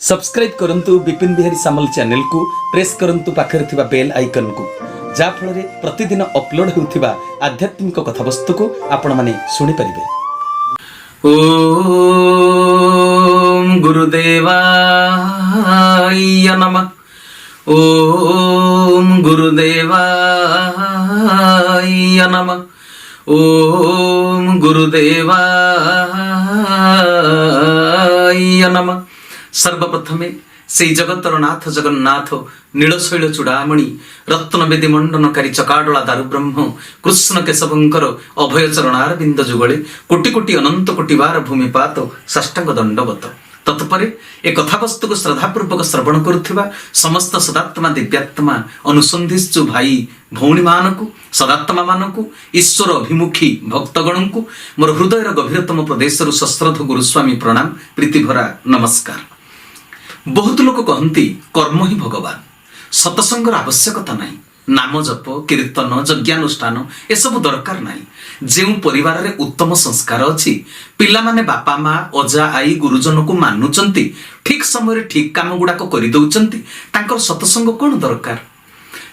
Subscribe करंतु विपिन बिहारी सामल channel को press करंतु पाखरे थिबा बेल आइकन को जा फल रे प्रतिदिन अपलोड होउथिबा आध्यात्मिक कथावस्तु को आपण माने सुनि परिबे। ओम गुरुदेवाय नमः। ओम गुरुदेवाय नमः। ओम गुरुदेवाय नमः। सर्वप्रथमे से जगतर नाथ जगन्नाथ नीलशैल चूड़ामणि रत्नवेदी मंडनकारी चकाडला दारु ब्रह्म कृष्ण केशवंकर अभय चरणारविंद जुगले कोटि कोटि अनंत कोटि बार भूमिपात साष्टांग दंडवत। तत्परे ए कथावस्तु को श्रद्धापूर्वक श्रवण करुथिबा समस्त सदात्मा दिव्यात्मा अनुसंधिश्चु भाई भौणी मानकु सदात्मा मानकु ईश्वर अभिमुखी भक्तगण को मोर हृदयर गभीरतम प्रदेश सश्रद्ध गुरुस्वामी प्रणाम प्रीतिभरा नमस्कार। बहुत लोग कहती कर्म ही भगवान, सतसंगर आवश्यकता नहीं, नाम जप कीर्तन यज्ञानुष्ठान एसबू दरकार नहीं। जो परिवार रे उत्तम संस्कार अच्छी पिला माने बापा माँ अजा आई गुरुजन को मानुचंती ठीक समय ठीक काम गुड़ाक कर दौरान तांकर सतसंग कौन दरकार।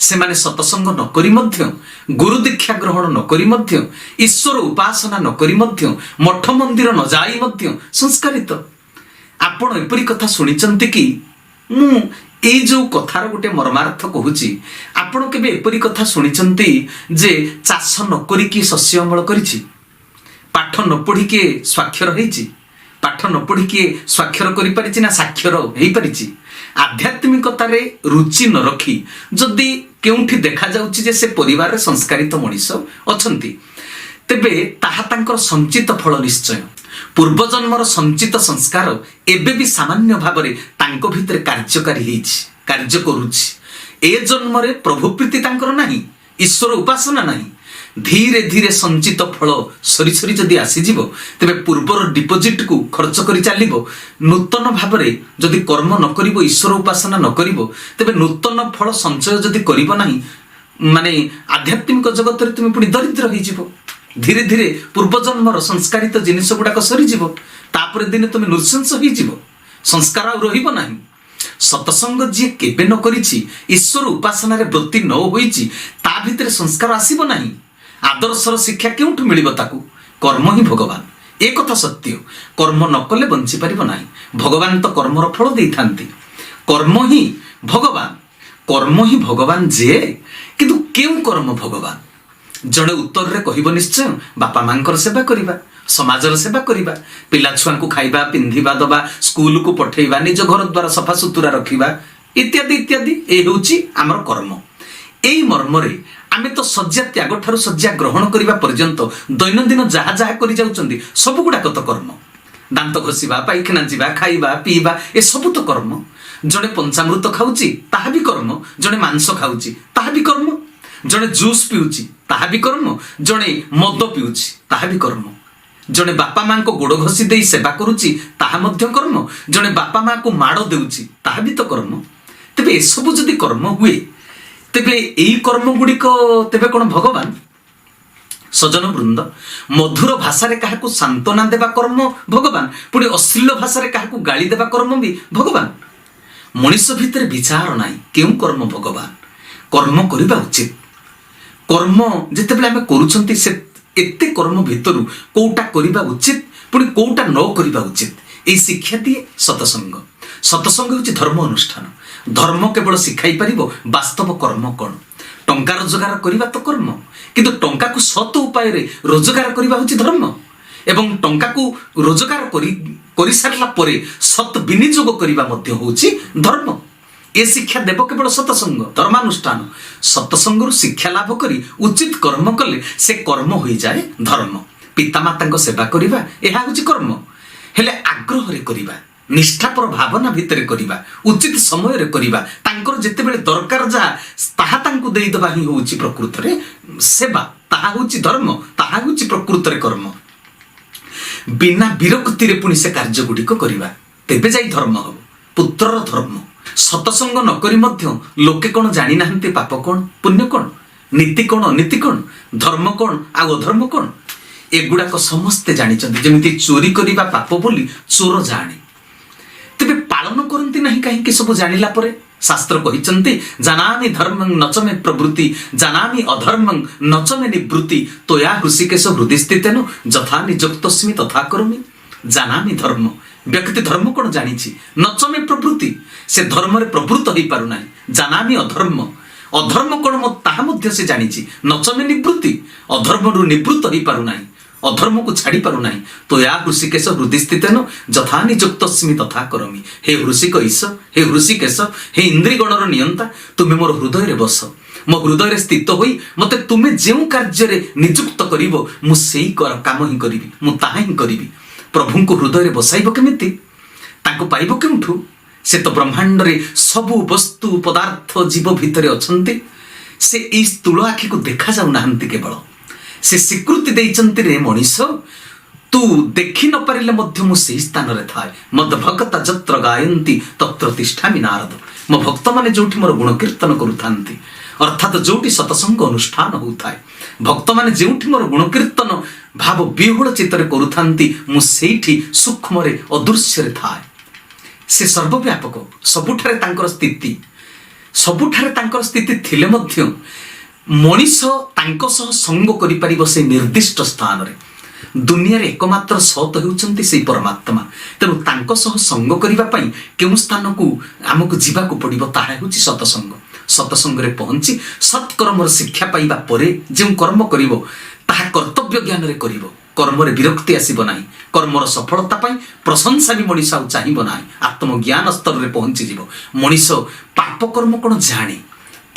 से माने सतसंग नकरी मध्य गुरु दीक्षा ग्रहण नकरी मध्य ईश्वर उपासना नकरी मध्य मठ मंदिर न जाई मध्य संस्कारित। आपण एपरी कथा शुणिचंती कि मु ए जो कथार गोटे मर्मार्थ कहूची आपण केबे एपरी कथा शुणिचंती जे चाष न करी कि शस्य अमल करिछि, पाठ न पढ़ी के स्वाक्षर हेछि, पाठ न पढ़ी के स्वाक्षर करि परिछि ना साक्षर हेइ परिछि। आध्यात्मिकतारे रुचि न रखी जदि केउठी देखा जाउछि जे से परिवार रे संस्कारित मनीष अछंती तेबे ताहा तांकर संचित फल निश्चय पूर्वजन्मर संचित संस्कार एबे भी सामान्य भाव में तांको भितर कार्यकारी हेछि, कार्य करुछि। ए जन्म रे प्रभु प्रीति तांकर नाही, ईश्वर उपासना नाही। धीरे धीरे संचित फल सरी सरी जदि आसी जीवो तेबे पूर्वर डिपोजिट को खर्च करि चालिबो। नूतन भाव में जदि कर्म न करिवो ईश्वर उपासना न करिवो तेबे नूतन फल संचय जदि करिवो नाही माने आध्यात्मिक जगत रे तुम पुनी दरिद्र होई जीवो। धीरे धीरे पूर्वजन्मर संस्कारित जिनिस गुड़ाक सरीजीव, तापर दिने तुम नृशंस हो संस्कार रहिबो नाही। सतसंग जी केबे न करिछि ईश्वर उपासना रे वृत्ति न होईछि ता भितरे संस्कार आसीबो नाही। आदर्शर शिक्षा केउठु मिलिबो ताकू? कर्म ही भगवान, ए कथा सत्य। कर्म न कले बंची परिबो नाही। भगवान तो कर्मर फल देइथांती। कर्म ही भगवान जे किंतु केउ कर्म भगवान? जड़े उत्तर रे कहब निश्चय बापा मांकर सेवा करिबा, समाजर सेवा करिबा, पिला छुआ को खाइबा पिंधिबा दबा, स्कूल को पठेइबा, निज घर द्वारा सफा सुतुरा रखिबा इत्यादि इत्यादि ए होउची हमर कर्म। एई मर्म रे आमे तो सज्जा त्याग ठारू सज्जा ग्रहण करिबा पर्यंत दैनंदिन जहा जहा करि जाउचंदी सब गुडा कत कर्म। दांत घसीबा, पाइखाना जीवा, खाइबा पीबा ए सब तो कर्म। जड़े पंचामृत खाउची ताहा भी कर्म, जड़े मांस खाउची ताहा भी कर्म, जड़े जूस पिउची ताहा भी कर्म, जड़े मद पिउची ताहा भी कर्म, जड़े बापा मां को गोड़ घसी दे सेवा करुची ताहा मध्य कर्म, जड़े बापा मां को माड़ देउची ताहा भी तो कर्म। तेबे ए सब जदि कर्म हुए तेबे एई कर्म गुड़िक तेबे कोन भगवान? सजन वृंद, मधुर भाषा रे काहाकू सांत्वना देबा कर्म भगवान, पुणी अश्लील भाषा रे काहाकू गाली देबा कर्म भी भगवान। मनुष्य भितर विचार नाही केउ कर्म भगवान। कर्म करिबा उचित। कर्म जितेबेले आमे करूछंती से एते कर्म भितरु कोउटा करिबा उचित पुणी कोउटा न करिबा उचित ए शिक्षा दिए सतसंग। सतसंग होछि धर्म अनुष्ठान। धर्म केवल शिखाई परिबो वास्तव कर्म कोन। टंका रोजगार करिबा तो कर्म, किंतु टंका को सत उपाय रे रोजगार करिबा होछि धर्म। एवं टंका को रोजगार करि सारला परे सत विनियोग करिबा मध्य होछि धर्म। ए शिक्षा देव केवल सतसंग धर्मानुष्ठान। सतसंग शिक्षा लाभ करी उचित कर्म कले से कर्म हो जाए धर्म। पितामाता सेवा करिबा एहा होछि कर्म। हेले आग्रह रे करिबा, निष्ठापर भावना भितर करिबा, उचित समय रे करिबा, तांकर जेतेबेले दरकार जा ताहा तांकु देई दबा ही होछि प्रकृत रे सेवा। ताहा होछि धर्म, ताहा होछि प्रकृत रे कर्म। बिना विरक्ति रे पुनि से कार्य गुडिक करिबा तेबे जाई धर्म हो, पुत्रर धर्म। सतसंग नकरी मध्य लोके कौन जानी नाहंती पाप कौन पुण्य कौन, नीति कौन अनीति कौन, धर्म कौन आ अधर्म कौन एगुड़ाक समस्ते जानी। जमी चोरी करने पाप बोली चोर जाने। तेबे पालन ପାଳନ କରନ୍ତି ନାହିଁ କାହିଁକି ସବୁ ଜାଣିଲା ପରେ? ଶାସ୍ତ୍ର କହିଛନ୍ତି ଜାନାମି ଧର୍ମଂ ନଚମେ ପ୍ରବୃତ୍ତି ଜାନାମି ଅଧର୍ମଂ ନଚମେ ନିବୃତ୍ତି ତୋୟା ହୃଷିକେଶ ହୃଦୟ ସ୍ଥିତେନ ଯଥା ନିଯୁକ୍ତସ୍ମି ତଥା କରୋମି। ଜାନାମି ଧର୍ମ, ବ୍ୟକ୍ତି ଧର୍ମ କଣ ଜାଣିଛି? ନଚମେ ପ୍ରବୃତ୍ତି, ସେ ଧର୍ମରେ ପ୍ରବୃତ୍ତ ହେଇପାରୁନାହିଁ। ଜାନାମି ଅଧର୍ମ, ଅଧର୍ମ କଣ ତାହା ମଧ୍ୟ ସେ ଜାଣିଛି। ନଚମେ ନିବୃତ୍ତି, ଅଧର୍ମରୁ ନିବୃତ୍ତ ହେଇପାରୁନାହିଁ, ଅଧର୍ମକୁ ଛାଡ଼ି ପାରୁନାହିଁ। ତ ୟା ହୃଷିକେଶ ହୃଦୟ ସ୍ଥିତେନ ଯଥା ନିଯୁକ୍ତସ୍ମି ତଥା କରୋମି। ହେ ହୃଷିକେଶ, ହେ ହୃଷିକେଶ, ହେ ଇନ୍ଦ୍ରିଗଣର ନିୟନ୍ତା, ତୁମେ ମୋର ହୃଦୟରେ ବସ, ମୋ ହୃଦୟରେ ସ୍ଥିତ ହୋଇ ମୋତେ ତୁମେ ଯେଉଁ କାର୍ଯ୍ୟରେ ନିଯୁକ୍ତ କରିବ ମୁଁ ସେଇ କାମ ହିଁ କରିବି, ମୁଁ ତାହା ହିଁ କରିବି। ପ୍ରଭୁଙ୍କୁ ହୃଦୟରେ ବସାଇବ କେମିତି? ତାଙ୍କୁ ପାଇବ କେଉଁଠୁ? ସେ ତ ବ୍ରହ୍ମାଣ୍ଡରେ ସବୁ ବସ୍ତୁ ପଦାର୍ଥ ଜୀବ ଭିତରେ ଅଛନ୍ତି। ସେ ଏଇ ସ୍ଥୂଳ ଆଖିକୁ ଦେଖାଯାଉନାହାନ୍ତି କେବଳ। ସେ ସ୍ୱୀକୃତି ଦେଇଛନ୍ତି, ରେ ମଣିଷ, ତୁ ଦେଖି ନ ପାରିଲେ ମଧ୍ୟ ମୁଁ ସେହି ସ୍ଥାନରେ ଥାଏ। ମଦ ଭକ୍ତ ଯତ୍ର ଗାୟନ୍ତି ତତ୍ର ତିଷ୍ଠାମି ନାରଦ। ମୋ ଭକ୍ତମାନେ ଯୋଉଠି ମୋର ଗୁଣ କୀର୍ତ୍ତନ କରୁଥାନ୍ତି, ଅର୍ଥାତ୍ ଯୋଉଠି ସତସଙ୍ଗ ଅନୁଷ୍ଠାନ ହେଉଥାଏ, ଭକ୍ତମାନେ ଯେଉଁଠି ମୋର ଗୁଣ କୀର୍ତ୍ତନ ଭାବ ବିହ୍ୱଳ ଚିତ୍ତରେ କରୁଥାନ୍ତି, ମୁଁ ସେଇଠି ସୂକ୍ଷ୍ମରେ ଅଦୃଶ୍ୟରେ ଥାଏ। ସେ ସର୍ବବ୍ୟାପକ, ସବୁଠାରେ ତାଙ୍କର ସ୍ଥିତି, ସବୁଠାରେ ତାଙ୍କର ସ୍ଥିତି ଥିଲେ ମଧ୍ୟ ମଣିଷ ତାଙ୍କ ସହ ସଙ୍ଗ କରିପାରିବ ସେ ନିର୍ଦ୍ଦିଷ୍ଟ ସ୍ଥାନରେ। ଦୁନିଆରେ ଏକମାତ୍ର ସତ ହେଉଛନ୍ତି ସେଇ ପରମାତ୍ମା। ତେଣୁ ତାଙ୍କ ସହ ସଙ୍ଗ କରିବା ପାଇଁ କେଉଁ ସ୍ଥାନକୁ ଆମକୁ ଯିବାକୁ ପଡ଼ିବ? ତାହା ହେଉଛି ସତସଙ୍ଗ। ସତସଙ୍ଗରେ ପହଞ୍ଚି ସତ୍କର୍ମର ଶିକ୍ଷା ପାଇବା ପରେ ଯେଉଁ କର୍ମ କରିବ ତାହା କର୍ତ୍ତବ୍ୟ ଜ୍ଞାନରେ କରିବ। କର୍ମରେ ବିରକ୍ତି ଆସିବ ନାହିଁ। କର୍ମର ସଫଳତା ପାଇଁ ପ୍ରଶଂସା ବି ମଣିଷ ଆଉ ଚାହିଁବ ନାହିଁ। ଆତ୍ମଜ୍ଞାନ ସ୍ତରରେ ପହଞ୍ଚିଯିବ। ମଣିଷ ପାପ କର୍ମ କ'ଣ ଜାଣେ?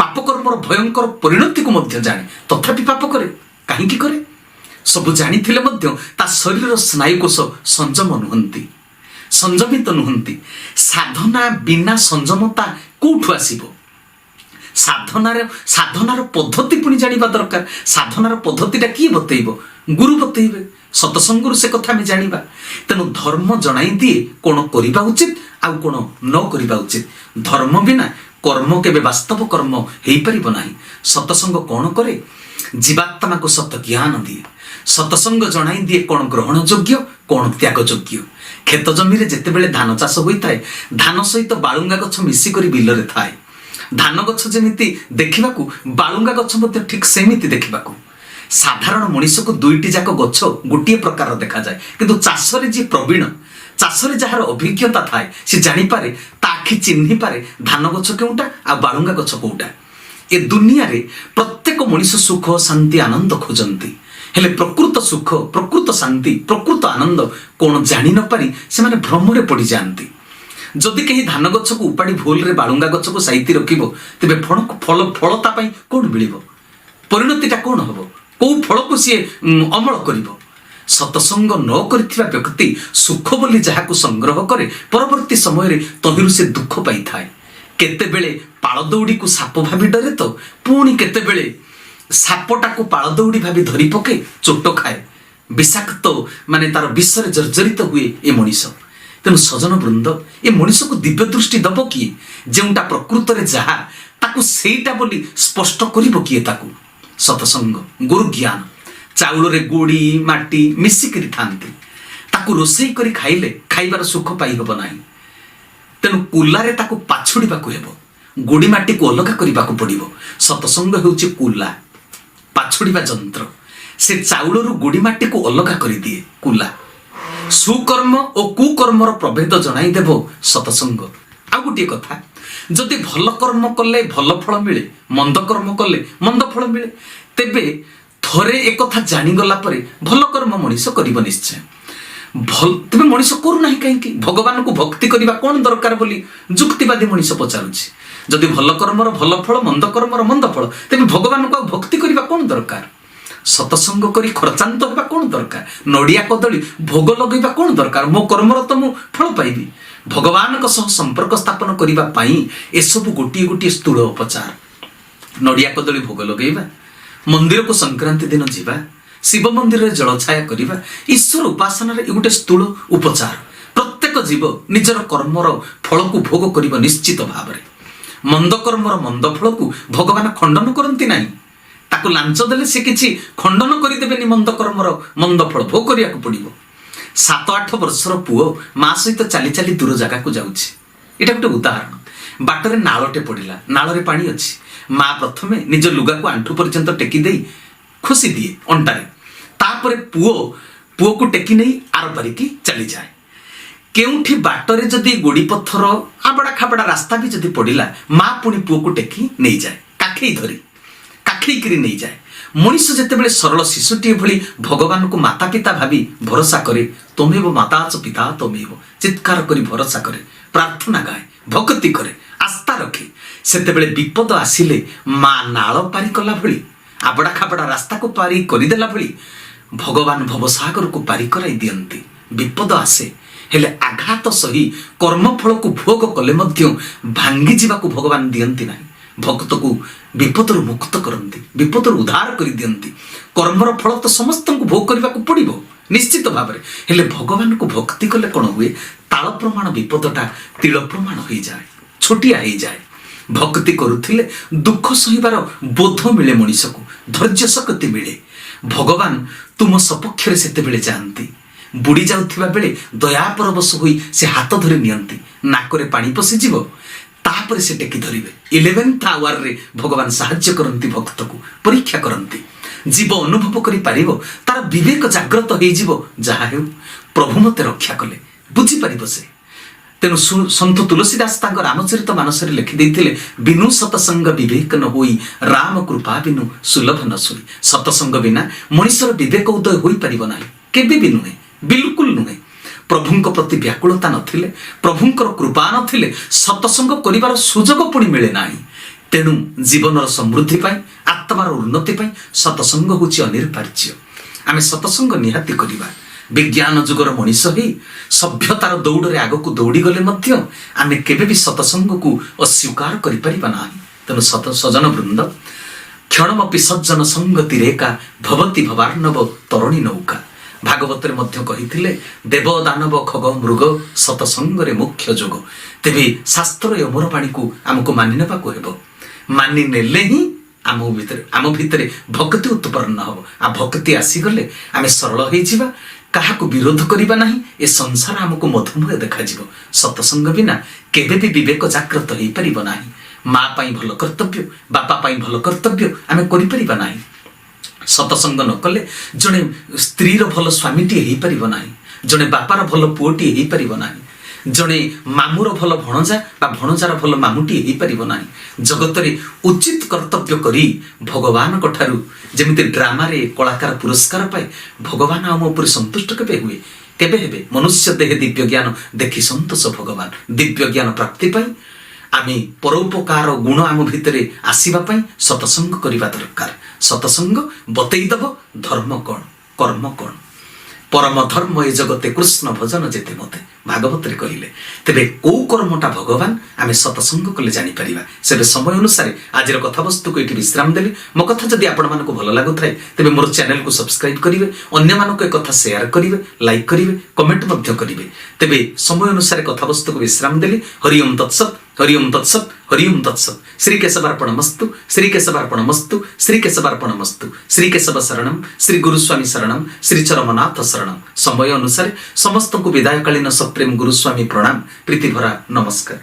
ପାପକର୍ମର ଭୟଙ୍କର ପରିଣତିକୁ ମଧ୍ୟ ଜାଣେ, ତଥାପି ପାପ କରେ। କାହିଁକି କରେ? ସବୁ ଜାଣିଥିଲେ ମଧ୍ୟ ତା ଶରୀରର ସ୍ନାୟୁକୋଷ ସଂଯମ ନୁହନ୍ତି, ସଂଯମିତ ନୁହନ୍ତି। ସାଧନା ବିନା ସଂଯମତା କୋଉଠୁ ଆସିବ? ସାଧନାର ପଦ୍ଧତି ପୁଣି ଜାଣିବା ଦରକାର। ସାଧନାର ପଦ୍ଧତିଟା କିଏ ବତେଇବ? ଗୁରୁ ବତେଇବେ। ସତସଙ୍ଗରୁ ସେ କଥା ଆମେ ଜାଣିବା। ତେଣୁ ଧର୍ମ ଜଣାଇ ଦିଏ କ'ଣ କରିବା ଉଚିତ ଆଉ କ'ଣ ନ କରିବା ଉଚିତ। ଧର୍ମ ବିନା କର୍ମ କେବେ ବାସ୍ତବ କର୍ମ ହେଇପାରିବ ନାହିଁ। ସତସଙ୍ଗ କ'ଣ କରେ? ଜୀବାତ୍ମାକୁ ସତ ଜ୍ଞାନ ଦିଏ। ସତସଙ୍ଗ ଜଣାଇ ଦିଏ କ'ଣ ଗ୍ରହଣ ଯୋଗ୍ୟ, କ'ଣ ତ୍ୟାଗ ଯୋଗ୍ୟ। କ୍ଷେତ ଜମିରେ ଯେତେବେଳେ ଧାନ ଚାଷ ହୋଇଥାଏ, ଧାନ ସହିତ ବାଳୁଙ୍ଗା ଗଛ ମିଶିକରି ବିଲରେ ଥାଏ। ଧାନ ଗଛ ଯେମିତି ଦେଖିବାକୁ, ବାଳୁଙ୍ଗା ଗଛ ମଧ୍ୟ ଠିକ୍ ସେମିତି ଦେଖିବାକୁ। ସାଧାରଣ ମଣିଷକୁ ଦୁଇଟି ଯାକ ଗଛ ଗୋଟିଏ ପ୍ରକାର ଦେଖାଯାଏ, କିନ୍ତୁ ଚାଷରେ ଯିଏ ପ୍ରବୀଣ, ଚାଷରେ ଯାହାର ଅଭିଜ୍ଞତା ଥାଏ, ସେ ଜାଣିପାରେ, ତା ଆଖି ଚିହ୍ନିପାରେ ଧାନ ଗଛ କେଉଁଟା ଆଉ ବାଳୁଙ୍ଗା ଗଛ କେଉଁଟା। ଏ ଦୁନିଆରେ ପ୍ରତ୍ୟେକ ମଣିଷ ସୁଖ, ଶାନ୍ତି, ଆନନ୍ଦ ଖୋଜନ୍ତି। ହେଲେ ପ୍ରକୃତ ସୁଖ, ପ୍ରକୃତ ଶାନ୍ତି, ପ୍ରକୃତ ଆନନ୍ଦ କ'ଣ ଜାଣି ନ ପାରି ସେମାନେ ଭ୍ରମରେ ପଡ଼ିଯାଆନ୍ତି। ଯଦି କେହି ଧାନ ଗଛକୁ ଉପାଡ଼ି ଭୁଲରେ ବାଳୁଙ୍ଗା ଗଛକୁ ସାଇତି ରଖିବ, ତେବେ ଫଳ ତା ପାଇଁ କ'ଣ ମିଳିବ? ପରିଣତିଟା କ'ଣ ହେବ? କୋଉ ଫଳକୁ ସିଏ ଅମଳ କରିବ? ସତସଙ୍ଗ ନ କରିଥିବା ବ୍ୟକ୍ତି ସୁଖ ବୋଲି ଯାହାକୁ ସଂଗ୍ରହ କରେ, ପରବର୍ତ୍ତୀ ସମୟରେ ତହିଁରୁ ସେ ଦୁଃଖ ପାଇଥାଏ। କେତେବେଳେ ପାଳଦୌଡ଼ିକୁ ସାପ ଭାବି ଡରେ ତ, ପୁଣି କେତେବେଳେ ସାପଟାକୁ ପାଳଦୌଡ଼ି ଭାବି ଧରି ପକେ ଚୋଟ ଖାଏ। ବିଷାକ୍ତ ମାନେ ତାର ବିଷରେ ଜର୍ଜରିତ ହୁଏ ଏ ମଣିଷ। ତେଣୁ ସଜନ ବୃନ୍ଦ, ଏ ମଣିଷକୁ ଦିବ୍ୟ ଦୃଷ୍ଟି ଦବ କିଏ? ଯେଉଁଟା ପ୍ରକୃତରେ ଯାହା, ତାକୁ ସେଇଟା ବୋଲି ସ୍ପଷ୍ଟ କରିବ କିଏ? ତାକୁ ସତସଙ୍ଗ, ଗୁରୁ ଜ୍ଞାନ। ଚାଉଳରେ ଗୋଡ଼ି ମାଟି ମିଶିକିରି ଥାନ୍ତି, ତାକୁ ରୋଷେଇ କରି ଖାଇଲେ ଖାଇବାର ସୁଖ ପାଇ ହେବ ନାହିଁ। ତେଣୁ କୁଲାରେ ତାକୁ ପାଛୁଡ଼ିବାକୁ ହେବ, ଗୋଡ଼ି ମାଟିକୁ ଅଲଗା କରିବାକୁ ପଡ଼ିବ। ସତସଙ୍ଗ ହେଉଛି କୁଲା, ପାଛୁଡ଼ିବା ଯନ୍ତ୍ର। ସେ ଚାଉଳରୁ ଗୋଡ଼ି ମାଟିକୁ ଅଲଗା କରିଦିଏ କୁଲା। ସୁକର୍ମ ଓ କୁକର୍ମର ପ୍ରଭେଦ ଜଣାଇ ଦେବ ସତସଙ୍ଗ। ଆଉ ଗୋଟିଏ କଥା, ଯଦି ଭଲ କର୍ମ କଲେ ଭଲ ଫଳ ମିଳେ, ମନ୍ଦ କର୍ମ କଲେ ମନ୍ଦ ଫଳ ମିଳେ। ତେବେ ଥରେ ଏକଥା ଜାଣିଗଲା ପରେ ଭଲ କର୍ମ ମଣିଷ କରିବ ନିଶ୍ଚୟ। ତେବେ ମଣିଷ କରୁନାହିଁ କାହିଁକି? ଭଗବାନଙ୍କୁ ଭକ୍ତି କରିବା କ'ଣ ଦରକାର ବୋଲି ଯୁକ୍ତିବାଦୀ ମଣିଷ ପଚାରୁଛି। ଯଦି ଭଲ କର୍ମର ଭଲ ଫଳ, ମନ୍ଦ କର୍ମର ମନ୍ଦ ଫଳ, ତେବେ ଭଗବାନଙ୍କୁ ଆଉ ଭକ୍ତି କରିବା କ'ଣ ଦରକାର? ସତସଙ୍ଗ କରି ଖର୍ଚ୍ଚାନ୍ତ ହେବା କ'ଣ ଦରକାର? ନଡ଼ିଆ କଦଳୀ ଭୋଗ ଲଗେଇବା କ'ଣ ଦରକାର? ମୋ କର୍ମର ତ ମୁଁ ଫଳ ପାଇବି। ଭଗବାନଙ୍କ ସହ ସମ୍ପର୍କ ସ୍ଥାପନ କରିବା ପାଇଁ ଏସବୁ ଗୋଟିଏ ଗୋଟିଏ ସ୍ଥୂଳ ଉପଚାର। ନଡ଼ିଆ କଦଳୀ ଭୋଗ ଲଗେଇବା, ମନ୍ଦିରକୁ ସଂକ୍ରାନ୍ତି ଦିନ ଯିବା, ଶିବ ମନ୍ଦିରରେ ଜଳଛାୟା କରିବା, ଈଶ୍ୱର ଉପାସନାର ଏ ଗୋଟେ ସ୍ଥୂଳ ଉପଚାର। ପ୍ରତ୍ୟେକ ଜୀବ ନିଜର କର୍ମର ଫଳକୁ ଭୋଗ କରିବ ନିଶ୍ଚିତ ଭାବରେ। ମନ୍ଦ କର୍ମର ମନ୍ଦ ଫଳକୁ ଭଗବାନ ଖଣ୍ଡନ କରନ୍ତି ନାହିଁ। ତାକୁ ଲାଞ୍ଚ ଦେଲେ ସେ କିଛି ଖଣ୍ଡନ କରିଦେବେନି। ମନ୍ଦ କର୍ମର ମନ୍ଦ ଫଳ ଭୋଗ କରିବାକୁ ପଡ଼ିବ। 7-8 ବର୍ଷର ପୁଅ ମା ସହିତ ଚାଲି ଚାଲି ଦୂର ଜାଗାକୁ ଯାଉଛି। এটা ଗୋଟେ ଉଦାହରଣ। ବାଟରେ ନାଳଟେ ପଡ଼ିଲା, ନାଳରେ ପାଣି ଅଛି। ମା ପ୍ରଥମେ ନିଜ ଲୁଗାକୁ ଆଣ୍ଠୁ ପର୍ଯ୍ୟନ୍ତ ଟେକି ଦେଇ ଖୁସି ଦିଏ ଅଣ୍ଟାରେ, ତାପରେ ପୁଅକୁ ଟେକି ନେଇ ଆର ପାରିକି ଚାଲିଯାଏ। କେଉଁଠି ବାଟରେ ଯଦି ଗୋଡ଼ି ପଥର ଆବଡ଼ା ଖାବଡ଼ା ରାସ୍ତା ବି ଯଦି ପଡ଼ିଲା, ମା ପୁଣି ପୁଅକୁ ଟେକି ନେଇଯାଏ, କାଖେଇକିରି ନେଇଯାଏ। ମଣିଷ ଯେତେବେଳେ ସରଳ ଶିଶୁଟିଏ ଭଳି ଭଗବାନଙ୍କୁ ମାତା ପିତା ଭାବି ଭରସା କରେ, ତମେବ ମାତା ଚ ପିତା ତମେବ ଚିତ୍କାର କରି ଭରସା କରେ, ପ୍ରାର୍ଥନା ଗାଏ, ଭକ୍ତି କରେ, ଆସ୍ଥା ରଖେ, ସେତେବେଳେ ବିପଦ ଆସିଲେ ମା ନାଳ ପାରି କଲା ଭଳି, ଆବଡ଼ା ଖାବଡ଼ା ରାସ୍ତାକୁ ପାରି କରିଦେଲା ଭଳି ଭଗବାନ ଭବସାଗରକୁ ପାରି କରାଇ ଦିଅନ୍ତି। ବିପଦ ଆସେ, ହେଲେ ଆଘାତ ସହି କର୍ମଫଳକୁ ଭୋଗ କଲେ ମଧ୍ୟ ଭାଙ୍ଗି ଯିବାକୁ ଭଗବାନ ଦିଅନ୍ତି ନାହିଁ। ଭକ୍ତକୁ ବିପଦରୁ ମୁକ୍ତ କରନ୍ତି, ବିପଦରୁ ଉଦ୍ଧାର କରିଦିଅନ୍ତି। କର୍ମର ଫଳ ତ ସମସ୍ତଙ୍କୁ ଭୋଗ କରିବାକୁ ପଡ଼ିବ ନିଶ୍ଚିତ ଭାବରେ, ହେଲେ ଭଗବାନଙ୍କୁ ଭକ୍ତି କଲେ କ'ଣ ହୁଏ? ତାଳ ପ୍ରମାଣ ବିପଦଟା ତିଳ ପ୍ରମାଣ ହୋଇଯାଏ, ଛୋଟିଆ ହେଇଯାଏ। ଭକ୍ତି କରୁଥିଲେ ଦୁଃଖ ସହିବାର ବୋଧ ମିଳେ ମଣିଷକୁ, ଧୈର୍ଯ୍ୟ ଶକ୍ତି ମିଳେ। ଭଗବାନ ତୁମ ସପକ୍ଷରେ ସେତେବେଳେ ଯାଆନ୍ତି। ବୁଡ଼ି ଯାଉଥିବା ବେଳେ ଦୟା ପରବଶ ହୋଇ ସେ ହାତ ଧରି ନିଅନ୍ତି, ନାକରେ ପାଣି ପଶିଯିବ, ତାପରେ ସେ ଟେକି ଧରିବେ। 11th ଆୱାରରେ ଭଗବାନ ସାହାଯ୍ୟ କରନ୍ତି, ଭକ୍ତକୁ ପରୀକ୍ଷା କରନ୍ତି। ଜୀବ ଅନୁଭବ କରିପାରିବ, ତାର ବିବେକ ଜାଗ୍ରତ ହେଇଯିବ, ଯାହା ହେଉ ପ୍ରଭୁ ମତେ ରକ୍ଷା କଲେ, ବୁଝିପାରିବ ସେ। ତେଣୁ ସନ୍ଥ ତୁଳସୀ ଦାସ ତାଙ୍କ ରାମଚରିତ ମାନସରେ ଲେଖିଦେଇଥିଲେ, ବିନୁ ସତସଙ୍ଗ ବିବେକ ନ ହୋଇ ରାମ କୃପା ବିନୁ ସୁଲଭ ନ ଶୋଇ। ସତସଙ୍ଗ ବିନା ମଣିଷର ବିବେକ ଉଦୟ ହୋଇପାରିବ ନାହିଁ, କେବେ ବି ନୁହେଁ, ବିଲକୁଲ ନୁହେଁ। ପ୍ରଭୁଙ୍କ ପ୍ରତି ବ୍ୟାକୁଳତା ନଥିଲେ, ପ୍ରଭୁଙ୍କର କୃପା ନଥିଲେ ସତସଙ୍ଗ କରିବାର ସୁଯୋଗ ପୁଣି ମିଳେ ନାହିଁ। ତେଣୁ ଜୀବନର ସମୃଦ୍ଧି ପାଇଁ, ଆତ୍ମାର ଉନ୍ନତି ପାଇଁ ସତସଙ୍ଗ ହେଉଛି ଅନିବାର୍ଯ୍ୟ। ଆମେ ସତସଙ୍ଗ ନିହାତି କରିବା। ବିଜ୍ଞାନ ଯୁଗର ମଣିଷ ହେଇ ସଭ୍ୟତାର ଦୌଡ଼ରେ ଆଗକୁ ଦୌଡ଼ିଗଲେ ମଧ୍ୟ ଆମେ କେବେ ବି ସତସଙ୍ଗକୁ ଅସ୍ୱୀକାର କରିପାରିବା ନାହିଁ। ତେଣୁ ସଜନ ବୃନ୍ଦ, କ୍ଷଣମପି ସଜ୍ଜନ ସଙ୍ଗତିରେକା ଭବତି ଭବାର୍ଣ୍ଣବ ତରଣୀ ନୌକା। ଭାଗବତରେ ମଧ୍ୟ କହିଥିଲେ, ଦେବ ଦାନବ ଖଗ ମୃଗ ସତସଙ୍ଗରେ ମୁଖ୍ୟ ଯୋଗ। ତେବେ ଶାସ୍ତ୍ର ଅମର ବାଣୀକୁ ଆମକୁ ମାନି ନେବାକୁ ହେବ। ମାନି ନେଲେ ହିଁ ଆମ ଭିତରେ ଭକ୍ତି ଉତ୍ପନ୍ନ ହେବ। ଆଉ ଭକ୍ତି ଆସିଗଲେ ଆମେ ସରଳ ହେଇଯିବା, କାହାକୁ ବିରୋଧ କରିବା ନାହିଁ। ଏ ସଂସାର ଆମକୁ ମଧୁମୟ ଦେଖାଯିବ। ସତସଙ୍ଗ ବିନା କେବେ ବି ବିବେକ ଜାଗ୍ରତ ହେଇପାରିବ ନାହିଁ। ମା ପାଇଁ ଭଲ କର୍ତ୍ତବ୍ୟ, ବାପା ପାଇଁ ଭଲ କର୍ତ୍ତବ୍ୟ ଆମେ କରିପାରିବା ନାହିଁ। ସତସଙ୍ଗ ନ କଲେ ଜଣେ ସ୍ତ୍ରୀର ଭଲ ସ୍ୱାମୀଟିଏ ହେଇପାରିବ ନାହିଁ, ଜଣେ ବାପାର ଭଲ ପୁଅଟିଏ ହେଇପାରିବ ନାହିଁ, ଜଣେ ମାମୁର ଭଲ ଭଣଜା ବା ଭଣଜାର ଭଲ ମାମୁଟିଏ ହେଇପାରିବ ନାହିଁ। ଜଗତରେ ଉଚିତ କର୍ତ୍ତବ୍ୟ କରି ଭଗବାନଙ୍କ ଠାରୁ ଯେମିତି ଡ୍ରାମାରେ କଳାକାର ପୁରସ୍କାର ପାଏ, ଭଗବାନ ଆମ ଉପରେ ସନ୍ତୁଷ୍ଟ କେବେ ହେବେ? ମନୁଷ୍ୟ ଦେହେ ଦିବ୍ୟ ଜ୍ଞାନ ଦେଖି ସନ୍ତୋଷ ଭଗବାନ। ଦିବ୍ୟ ଜ୍ଞାନ ପ୍ରାପ୍ତି ପାଇଁ ଆମେ ପରୋପକାର ଗୁଣ ଆମ ଭିତରେ ଆସିବା ପାଇଁ ସତସଙ୍ଗ କରିବା ଦରକାର। ସତସଙ୍ଗ ବତେଇଦବ ଧର୍ମ କ'ଣ, କର୍ମ କ'ଣ। ପରମ ଧର୍ମ ଏ ଜଗତେ କୃଷ୍ଣ ଭଜନ ଯେତେ ମତେ, ଭାଗବତରେ କହିଲେ। ତେବେ କୋଉ କର୍ମଟା ଭଗବାନ ଆମେ ସତସଙ୍ଗ କଲେ ଜାଣିପାରିବା। ସେବେ ସମୟ ଅନୁସାରେ ଆଜିର କଥାବସ୍ତୁକୁ ଏଠି ବିଶ୍ରାମ ଦେଲି। ମୋ କଥା ଯଦି ଆପଣମାନଙ୍କୁ ଭଲ ଲାଗୁଥାଏ ତେବେ ମୋର ଚ୍ୟାନେଲକୁ ସବସ୍କ୍ରାଇବ କରିବେ, ଅନ୍ୟମାନଙ୍କୁ ଏ କଥା ସେୟାର କରିବେ, ଲାଇକ୍ କରିବେ, କମେଣ୍ଟ ମଧ୍ୟ କରିବେ। ତେବେ ସମୟ ଅନୁସାରେ କଥାବସ୍ତୁକୁ ବିଶ୍ରାମ ଦେଲି। ହରି ଓମ୍ ତତ୍ସତ୍, ହରି ଓମ୍ ତତ୍ସତ୍, ହରି ଓମ୍ ତତ୍ସତ୍। ଶ୍ରୀ କେଶବାର୍ପଣମସ୍ତୁ, ଶ୍ରୀ କେଶବାର୍ପଣମସ୍ତୁ, ଶ୍ରୀ କେଶବାର୍ପଣମସ୍ତୁ। ଶ୍ରୀ କେଶବ ଶରଣମ୍, ଶ୍ରୀ ଗୁରୁସ୍ୱାମୀ ଶରଣମ୍, ଶ୍ରୀ ଚରମନାଥ ଶରଣମ୍। ସମୟ ଅନୁସାରେ ସମସ୍ତଙ୍କୁ ବିଦାୟକାଳୀନ ସପ୍ରେମ ଗୁରୁସ୍ୱାମୀ ପ୍ରଣାମ, ପ୍ରୀତିଭରା ନମସ୍କାର।